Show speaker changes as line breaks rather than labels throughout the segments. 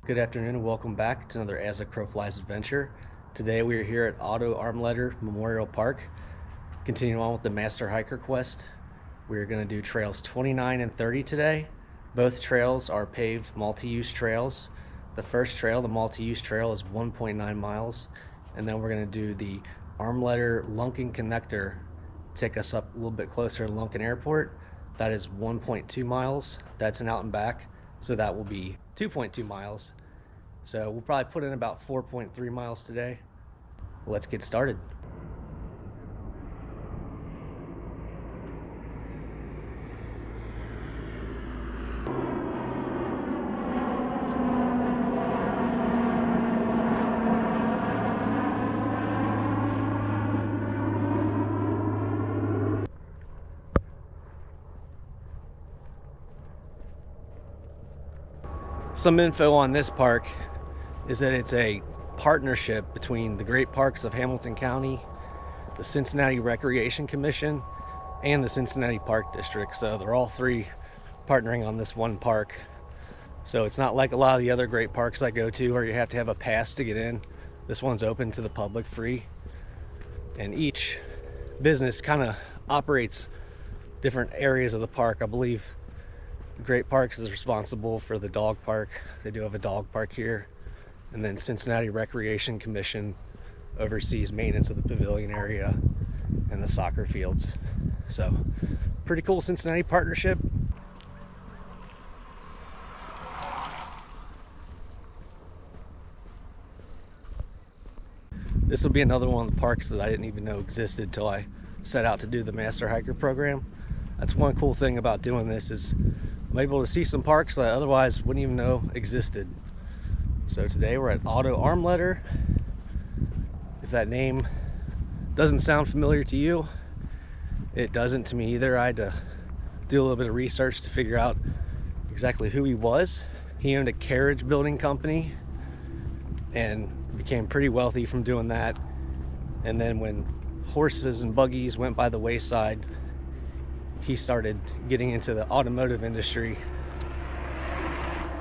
Good afternoon and welcome back to another As the Crow Flies adventure. Today we are here at Otto Armleder Memorial Park, continuing on with the Master Hiker Quest. We're going to do trails 29 and 30 today. Both trails are paved multi-use trails. The first trail, the multi-use trail, is 1.9 miles, and then we're going to do the Armleder Lunken connector, take us up a little bit closer to Lunken Airport. That is 1.2 miles. That's an out and back, so that will be 2.2 miles. So we'll probably put in about 4.3 miles today. Let's get started. Some info on this park is that it's a partnership between the Great Parks of Hamilton County, the Cincinnati Recreation Commission, and the Cincinnati Park District. So they're all three partnering on this one park. So it's not like a lot of the other great parks I go to where you have to have a pass to get in. This one's open to the public, free. And each business kind of operates different areas of the park. I believe Great Parks is responsible for the dog park. They do have a dog park here. And then Cincinnati Recreation Commission oversees maintenance of the pavilion area and the soccer fields. So pretty cool Cincinnati partnership. This will be another one of the parks that I didn't even know existed till I set out to do the Master Hiker program. That's one cool thing about doing this, is I'm able to see some parks that I otherwise wouldn't even know existed. So today we're at Otto Armleder. If that name doesn't sound familiar to you, it doesn't to me either. I had to do a little bit of research to figure out exactly who he was. He owned a carriage building company and became pretty wealthy from doing that. And then when horses and buggies went by the wayside, he started getting into the automotive industry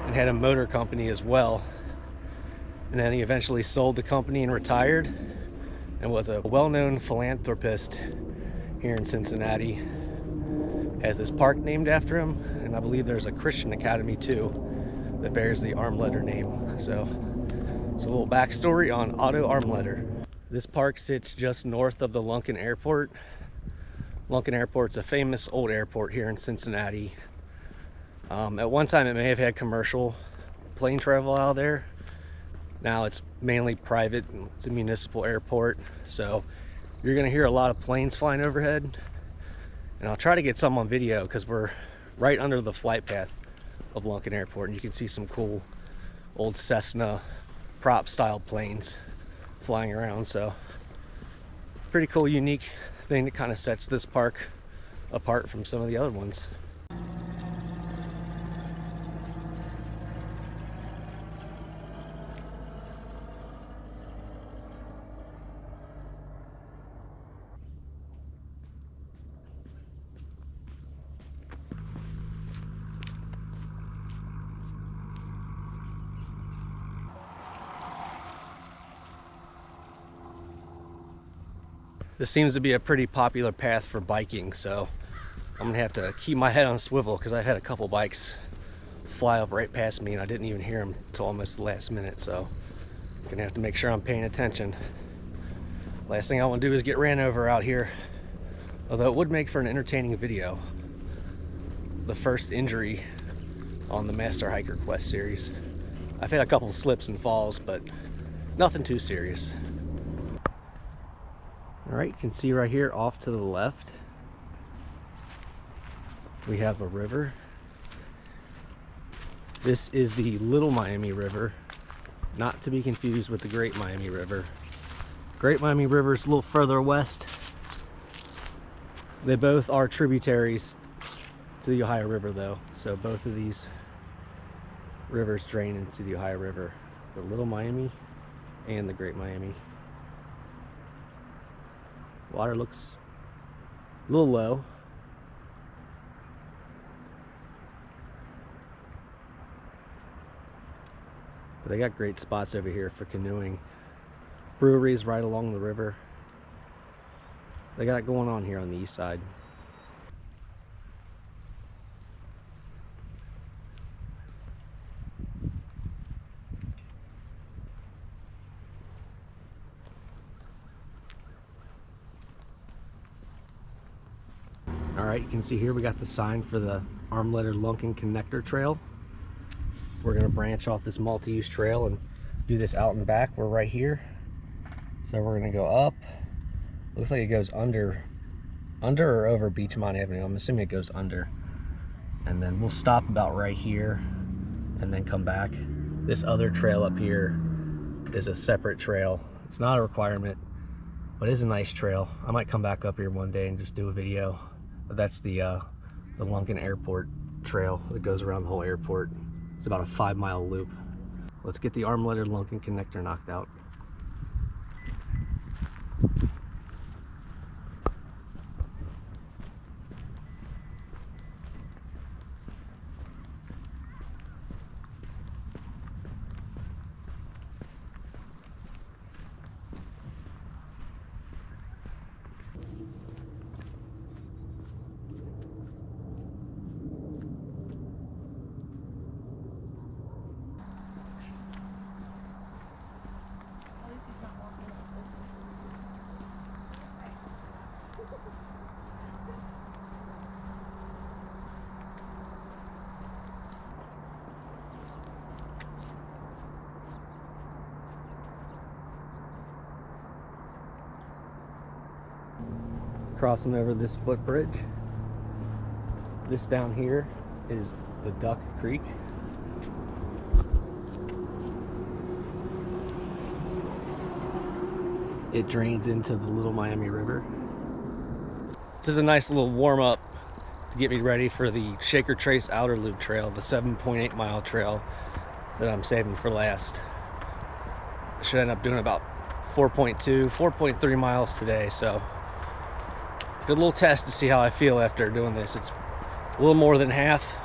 and had a motor company as well. And then he eventually sold the company and retired, and was a well-known philanthropist here in Cincinnati. Has this park named after him, and I believe there's a Christian academy too that bears the Armleder name. So it's a little backstory on Otto Armleder. This park sits just north of the Lunken Airport. Lunken Airport's a famous old airport here in Cincinnati. At one time it may have had commercial plane travel out of there. Now it's mainly private. It's a municipal airport, so you're gonna hear a lot of planes flying overhead, and I'll try to get some on video because we're right under the flight path of Lunken Airport, and you can see some cool old Cessna prop style planes flying around. So pretty cool, unique thing that kind of sets this park apart from some of the other ones. This seems to be a pretty popular path for biking, so I'm gonna have to keep my head on a swivel because I've had a couple bikes fly up right past me and I didn't even hear them until almost the last minute. So I'm gonna have to make sure I'm paying attention. Last thing I want to do is get ran over out here, although it would make for an entertaining video. The first injury on the Master Hiker Quest series. I've had a couple slips and falls, but nothing too serious. All right, you can see right here off to the left, we have a river. This is the Little Miami River, not to be confused with the Great Miami River. Great Miami River is a little further west. They both are tributaries to the Ohio River though, so both of these rivers drain into the Ohio River, the Little Miami and the Great Miami. Water looks a little low. But they got great spots over here for canoeing. Breweries right along the river. They got it going on here on the east side. Alright, you can see here we got the sign for the Armleder Lunken Connector Trail. We're going to branch off this multi-use trail and do this out and back. We're right here. So we're going to go up. Looks like it goes under or over Beachmont Avenue. I'm assuming it goes under. And then we'll stop about right here and then come back. This other trail up here is a separate trail. It's not a requirement, but it is a nice trail. I might come back up here one day and just do a video. But that's the Lunken Airport trail that goes around the whole airport. It's about a 5-mile loop. Let's get the Armleder Lunken connector knocked out. Crossing over this footbridge. This down here is the Duck Creek. It drains into the Little Miami River. This is a nice little warm-up to get me ready for the Shaker Trace Outer Loop Trail, the 7.8 mile trail that I'm saving for last. I should end up doing about 4.3 miles today, so good little test to see how I feel after doing this. It's a little more than half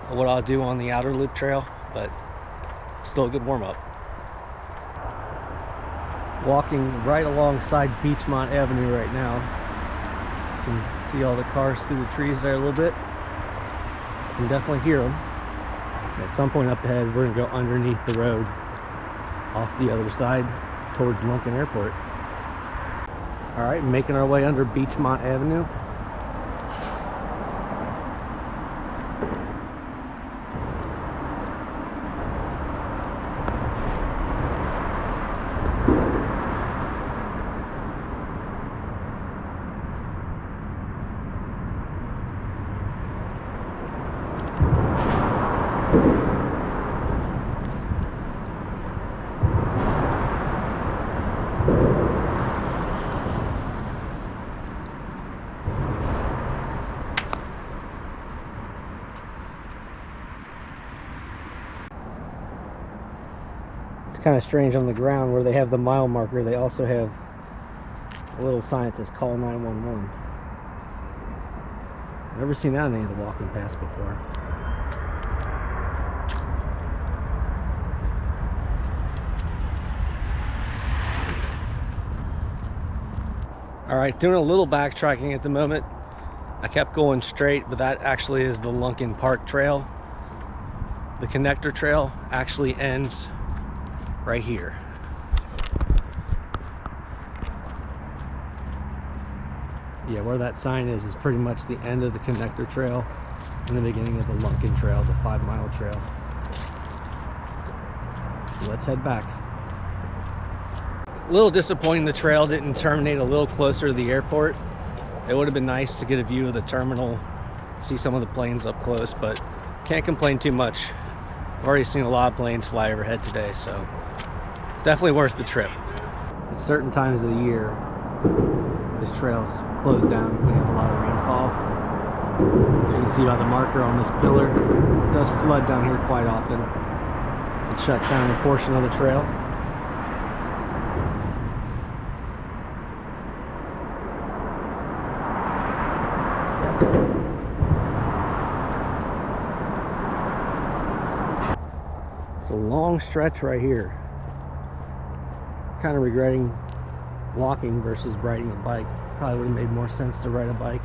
of what I'll do on the Outer Loop Trail, but still a good warm-up. Walking right alongside Beachmont Avenue right now. You can see all the cars through the trees there a little bit. You can definitely hear them. At some point up ahead, we're gonna go underneath the road off the other side towards Lunken Airport. All right, making our way under Beachmont Avenue. It's kind of strange on the ground where they have the mile marker. They also have a little sign that says call 911. Never seen that on any of the walking paths before. All right, doing a little backtracking at the moment. I kept going straight, but that actually is the Lunken Park Trail. The connector trail actually ends right here. Yeah, where that sign is pretty much the end of the connector trail and the beginning of the Lunken Trail, the 5-mile trail. So let's head back. A little disappointing the trail didn't terminate a little closer to the airport. It would have been nice to get a view of the terminal, see some of the planes up close, but can't complain too much. I've already seen a lot of planes fly overhead today, so it's definitely worth the trip. At certain times of the year, this trail's closed down if we have a lot of rainfall. As you can see by the marker on this pillar, it does flood down here quite often. It shuts down a portion of the trail. It's a long long stretch right here. Kind of regretting walking versus riding a bike. Probably would have made more sense to ride a bike.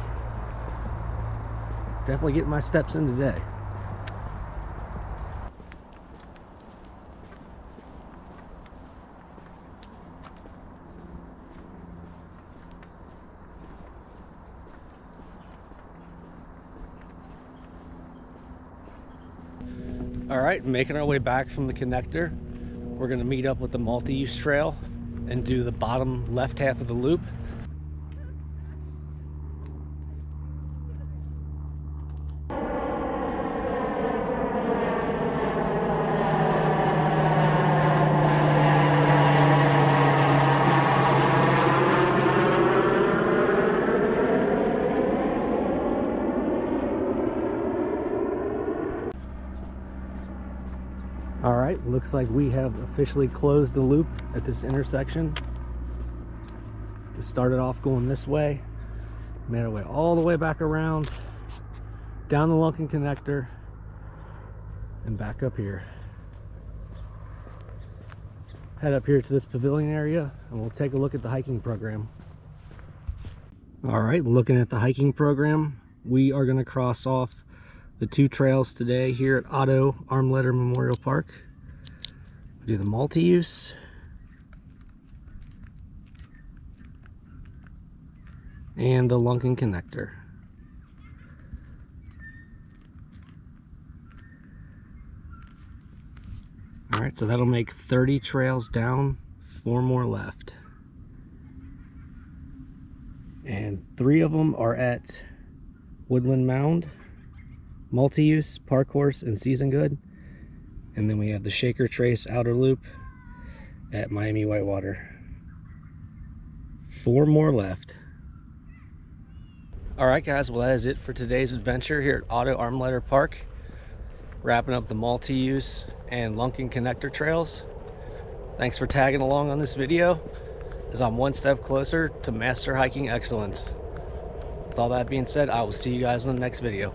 Definitely getting my steps in today. All right, making our way back from the connector. We're gonna meet up with the multi-use trail and do the bottom left half of the loop. All right, looks like we have officially closed the loop at this intersection. We started off going this way, made our way all the way back around, down the Lunken connector, and back up here. Head up here to this pavilion area, and we'll take a look at the hiking program. All right, looking at the hiking program, we are gonna cross off the 2 trails today here at Otto Armleder Memorial Park. Do the multi-use and the Lunken connector. All right, so that'll make 30 trails down, 4 more left. And 3 of them are at Woodland Mound, multi-use, park horse, and season good. And then we have the Shaker Trace outer loop at Miami Whitewater. 4 more left. All right, guys, well, that is it for today's adventure here at Otto Armleder Park. Wrapping up the multi-use and Lunken connector trails. Thanks for tagging along on this video, as I'm one step closer to master hiking excellence. With all that being said, I will see you guys in the next video.